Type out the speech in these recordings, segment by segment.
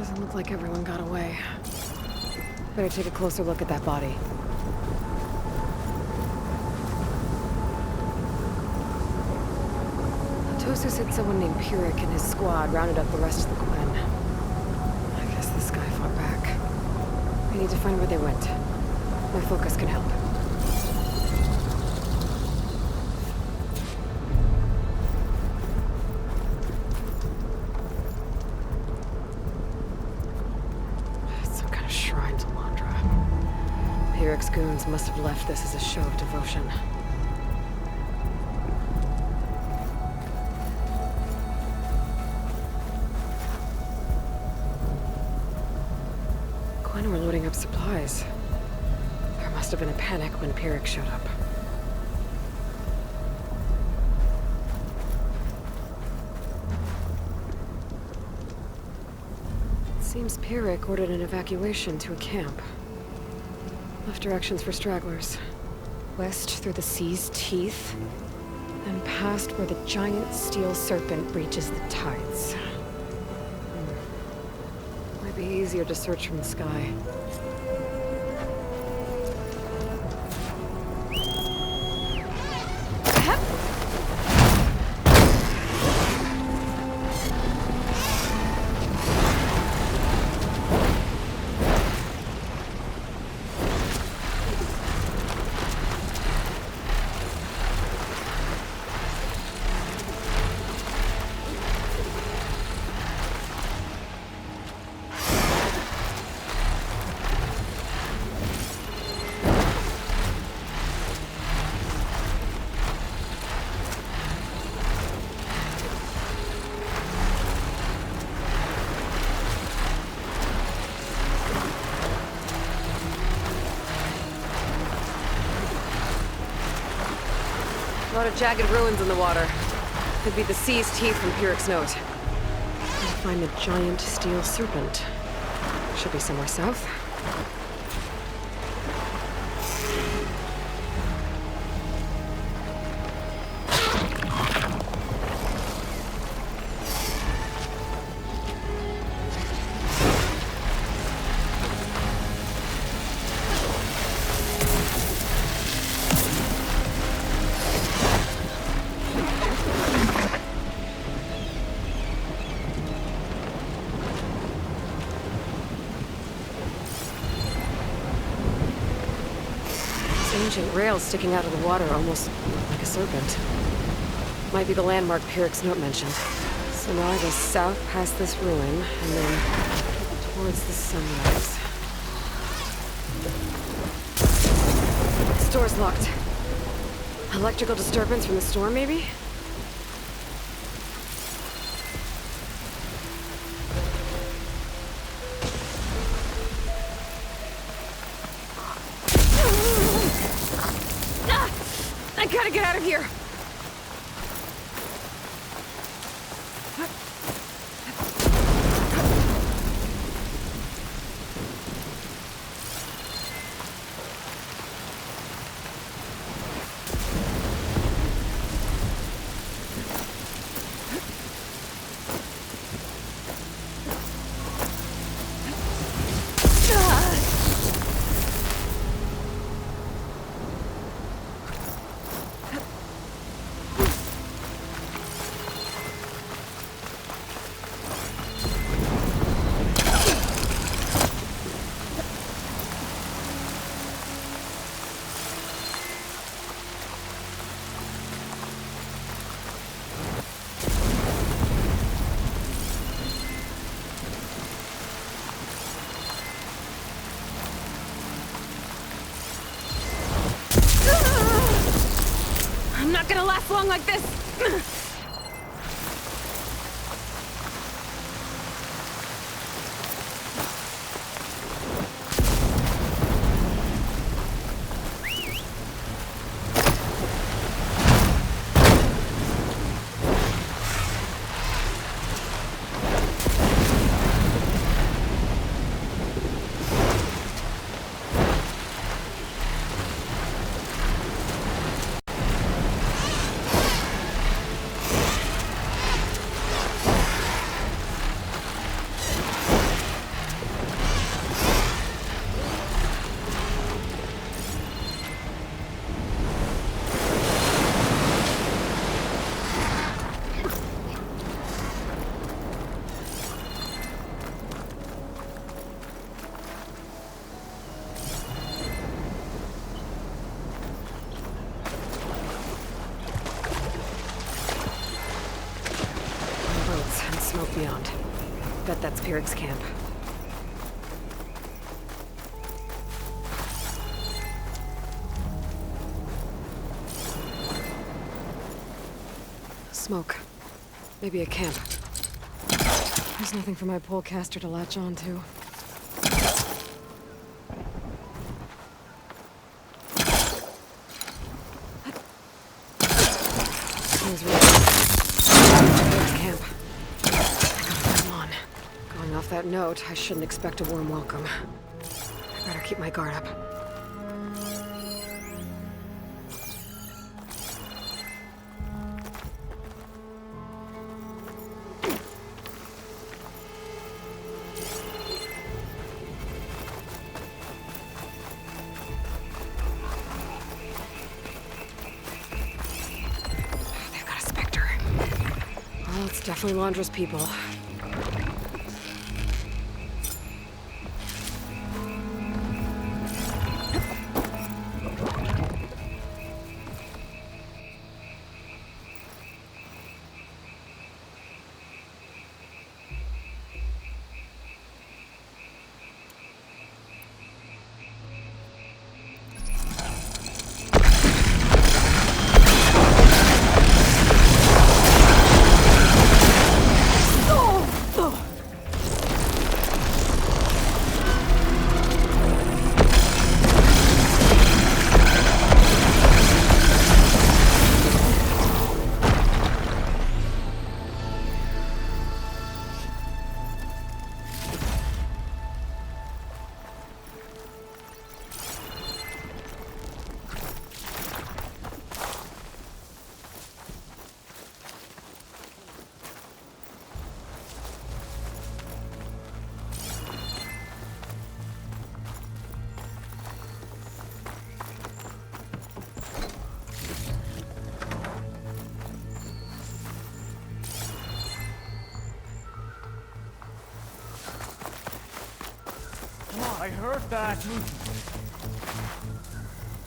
Doesn't look like everyone got away. Better take a closer look at that body. Tosu said someone named Pyrrhic and his squad rounded up the rest of the Gwen. I guess this guy fought back. We need to find where they went. My focus can help. Some kind of shrine to Landra. Pyrrhic's goons must have left this as a show of devotion. Gwen were loading up supplies. There must have been a panic when Pyrrhic showed up. It seems Pyrrhic ordered an evacuation to a camp. Left directions for stragglers. West through the sea's teeth, then past where the giant steel serpent breaches the tides. Might be easier to search from the sky. A lot of jagged ruins in the water. Could be the sea's teeth from Pyrrhic's note. I'll find the giant steel serpent. Should be somewhere south. Ancient rails sticking out of the water, almost like a serpent. Might be the landmark Pyrrhic's note mentioned. So now I go south past this ruin, and then towards the sunrise. This door's locked. Electrical disturbance from the storm, maybe? I gotta get out of here! I'm not gonna last long like this! smoke beyond. Bet that's Pyrrhic's camp. Smoke. Maybe a camp. There's nothing for my polecaster to latch on to. Seems right. Camp. I gotta come on. Going off that note, I shouldn't expect a warm welcome. I better keep my guard up. It's definitely Londra's people. I heard that.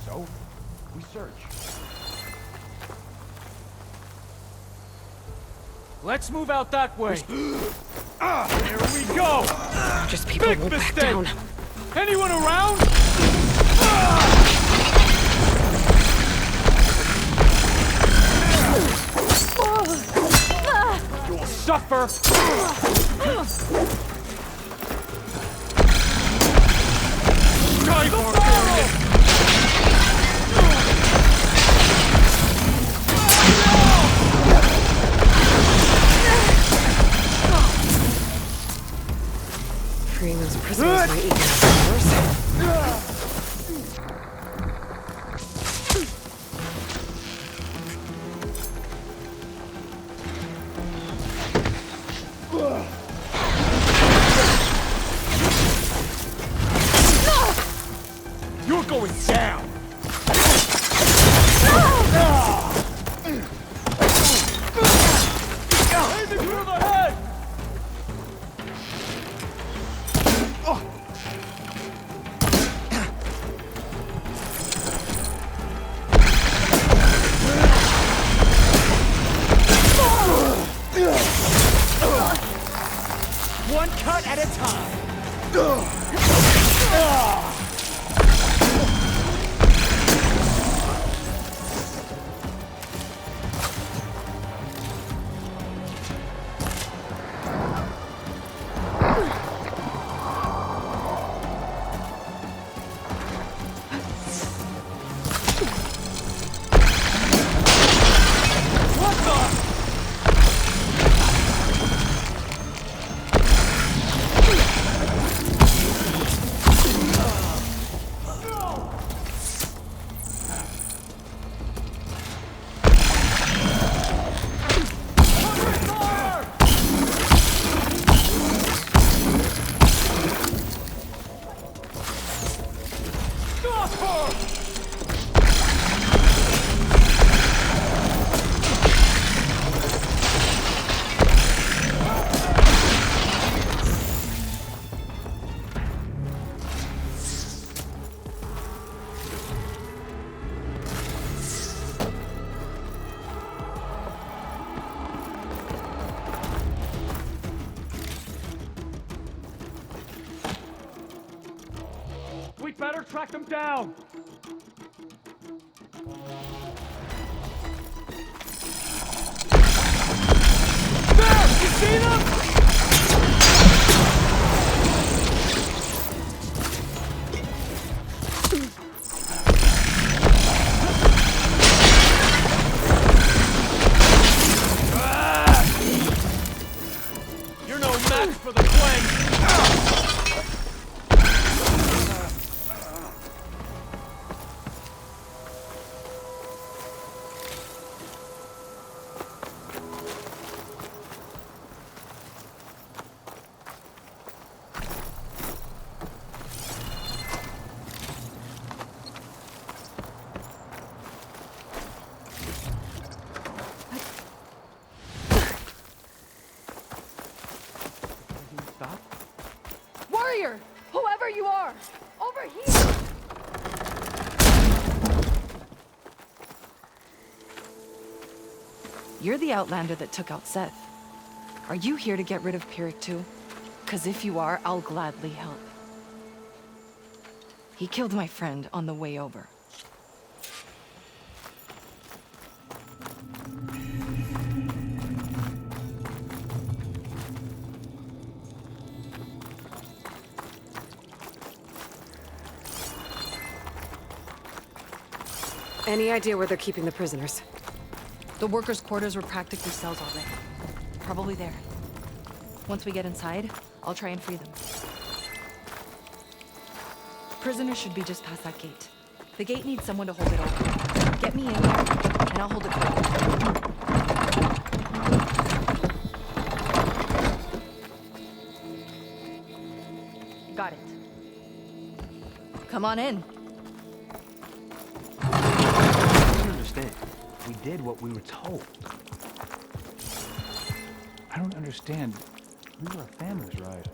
So, we search. Let's move out that way. There we go. Just people Big won't back mistake. down. Anyone around? You'll suffer. Time for it. Freeing those prisoners might eat their powers. You're going down. Aiming through the head. One cut at a time. What the? track them down! There! You see them? You're no match for the Gwen! Stop. Warrior! Whoever you are! Over here! You're the Outlander that took out Seth. Are you here to get rid of Pyrrhic too? 'Cause if you are, I'll gladly help. He killed my friend on the way over. Any idea where they're keeping the prisoners? The workers' quarters were practically cells already. Probably there. Once we get inside, I'll try and free them. Prisoners should be just past that gate. The gate needs someone to hold it open. Get me in there, and I'll hold it closed. Got it. Come on in. I don't understand. We did what we were told. I don't understand. We were families, right?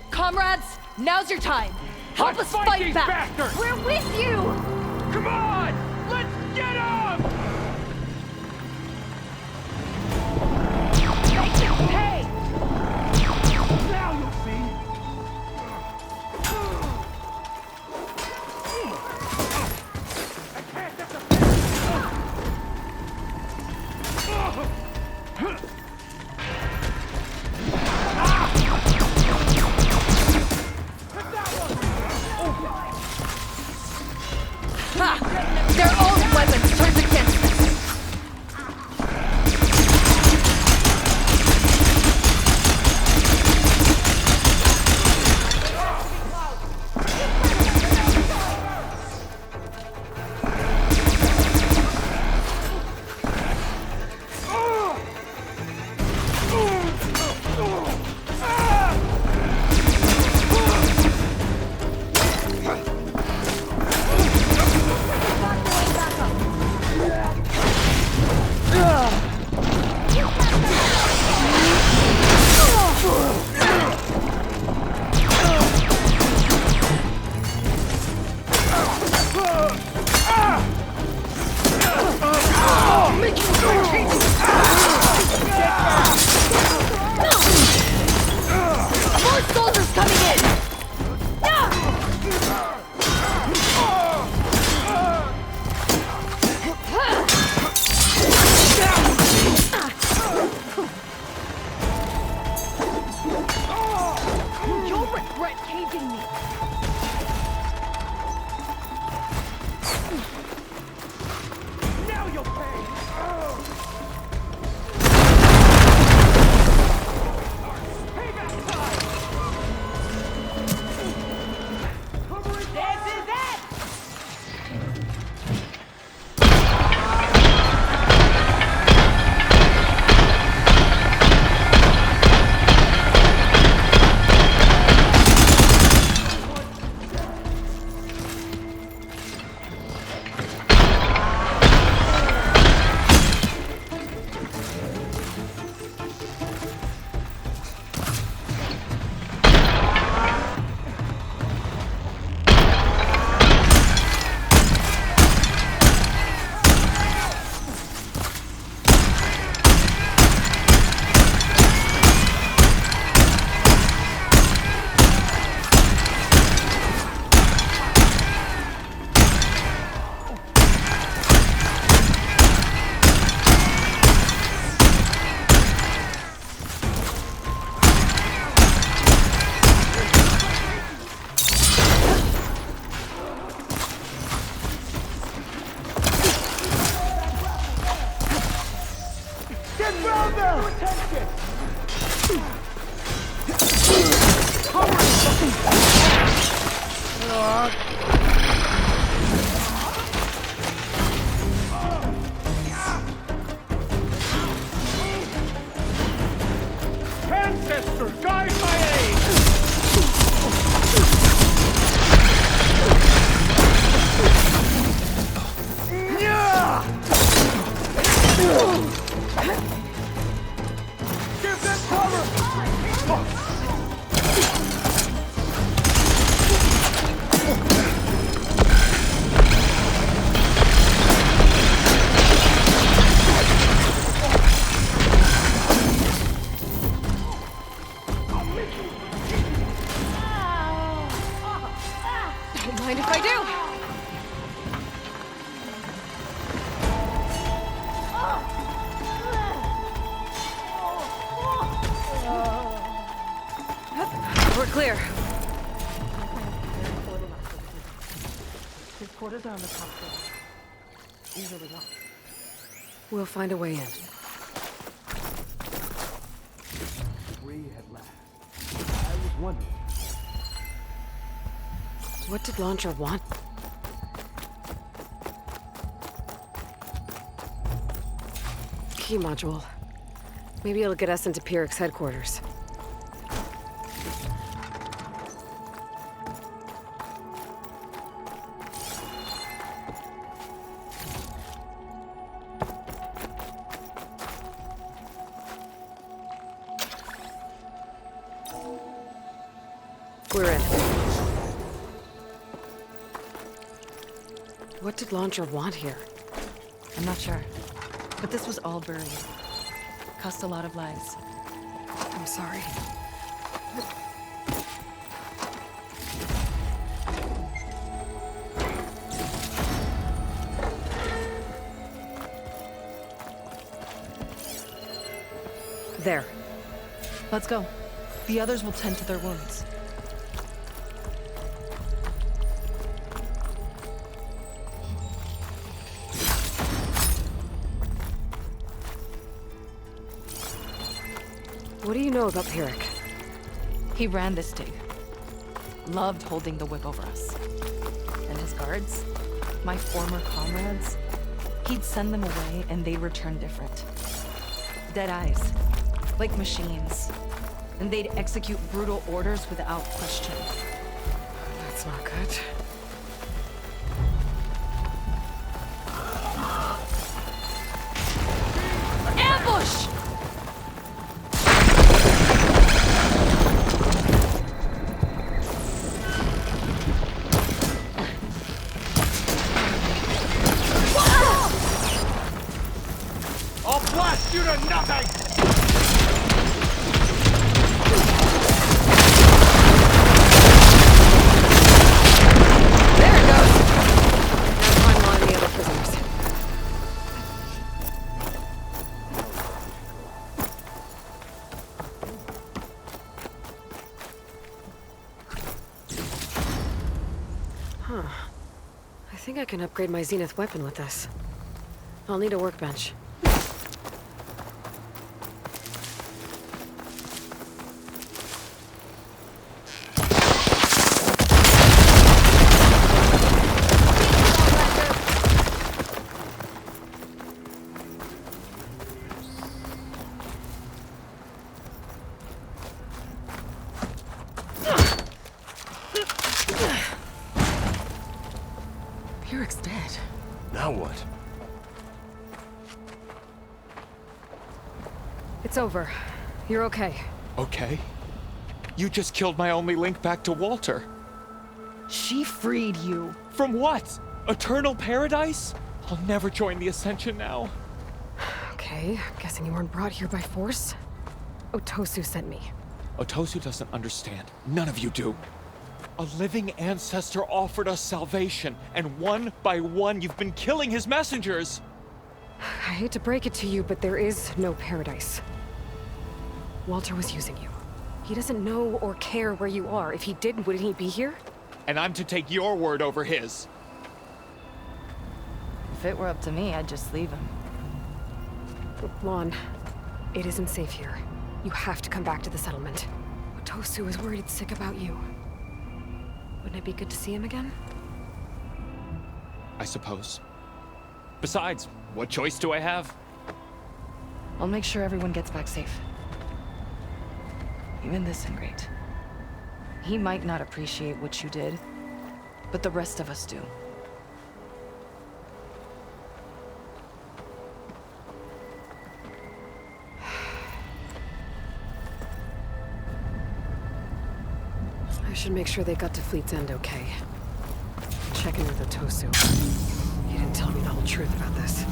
Comrades, now's your time. Help us fight these back. bastards! We're with you. Come on! Let's get them! Hey! Now you'll see! I can't Ha! Their own weapons turned against us. More soldiers coming in! You'll regret caving me! Now you'll pay! Payback time! This is it! Ancestor, guide my aid! Give them cover! Don't mind if I do. We're clear. His quarters are on the top floor. Easily locked. We'll find a way in. Free at last. I was wondering. What did Launcher want? Key module. Maybe it'll get us into Pyrex headquarters. We're in. What did Launcher want here? I'm not sure. But this was all buried. Cost a lot of lives. I'm sorry. There. Let's go. The others will tend to their wounds. What do you know about Pyric? He ran this dig. Loved holding the whip over us. And his guards, my former comrades, he'd send them away and they'd return different. Dead eyes, like machines. And they'd execute brutal orders without question. That's not good. Ambush! I'll blast you to nothing! There it goes! Now find one of the other prisoners. Huh. I think I can upgrade my Zenith weapon with this. I'll need a workbench. Pyrrhic's dead. Now what? It's over. You're okay. Okay. You just killed my only link back to Walter. She freed you. From what? Eternal paradise? I'll never join the Ascension now. Okay, guessing you weren't brought here by force? Otosu sent me. Otosu doesn't understand. None of you do. A living ancestor offered us salvation, and one by one you've been killing his messengers! I hate to break it to you, but there is no paradise. Walter was using you. He doesn't know or care where you are. If he did, wouldn't he be here? And I'm to take your word over his. If it were up to me, I'd just leave him. Lon, it isn't safe here. You have to come back to the settlement. Otosu is worried sick about you. Wouldn't it be good to see him again? I suppose. Besides, what choice do I have? I'll make sure everyone gets back safe. Even this ingrate. He might not appreciate what you did, but the rest of us do. I should make sure they got to Fleet's End okay. Check in with Otosu. He didn't tell me the whole truth about this.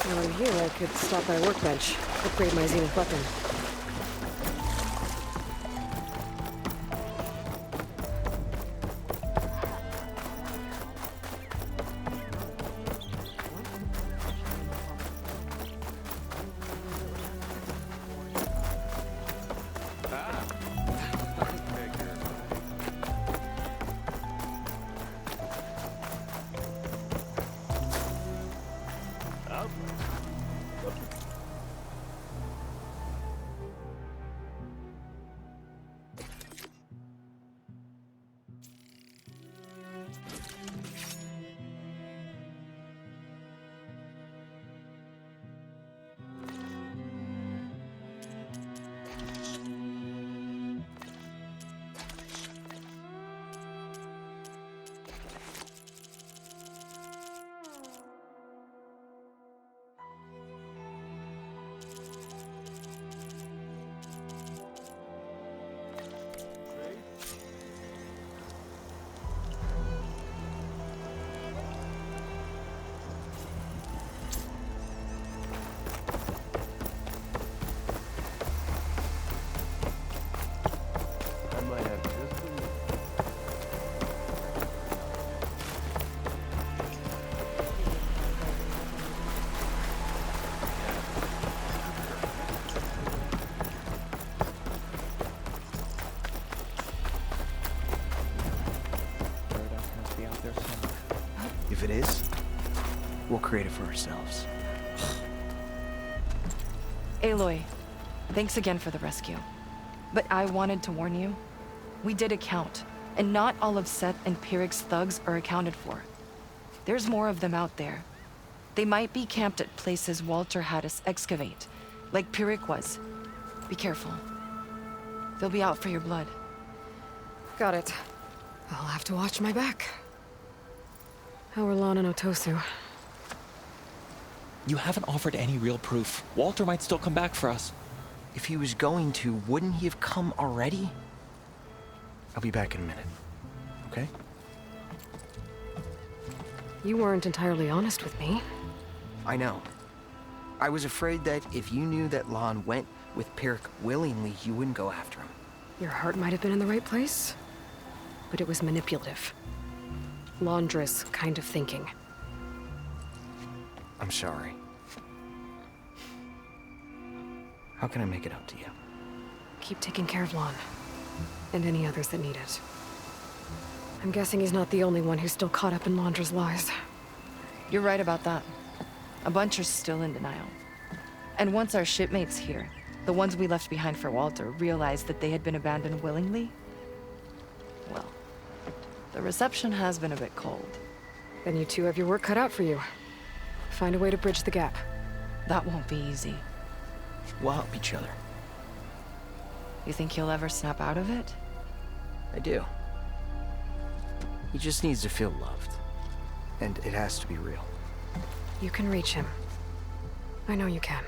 While I'm here, I could stop by a workbench, upgrade my Zenith weapon. If it is, we'll create it for ourselves. Aloy, thanks again for the rescue. But I wanted to warn you. We did a count, and not all of Set and Pyrrhic's thugs are accounted for. There's more of them out there. They might be camped at places Walter had us excavate, like Pyrrhic was. Be careful. They'll be out for your blood. Got it. I'll have to watch my back. How are Lon and Otosu? You haven't offered any real proof. Walter might still come back for us. If he was going to, wouldn't he have come already? I'll be back in a minute, okay? You weren't entirely honest with me. I know. I was afraid that if you knew that Lon went with Pyrrhic willingly, you wouldn't go after him. Your heart might have been in the right place, but it was manipulative. Laundress kind of thinking. I'm sorry. How can I make it up to you? Keep taking care of Lon, and any others that need it. I'm guessing he's not the only one who's still caught up in Laundra's lies. You're right about that. A bunch are still in denial. And once our shipmates here, the ones we left behind for Walter, realized that they had been abandoned willingly, well, the reception has been a bit cold. Then you two have your work cut out for you. Find a way to bridge the gap. That won't be easy. We'll help each other. You think he'll ever snap out of it? I do. He just needs to feel loved. And it has to be real. You can reach him. I know you can.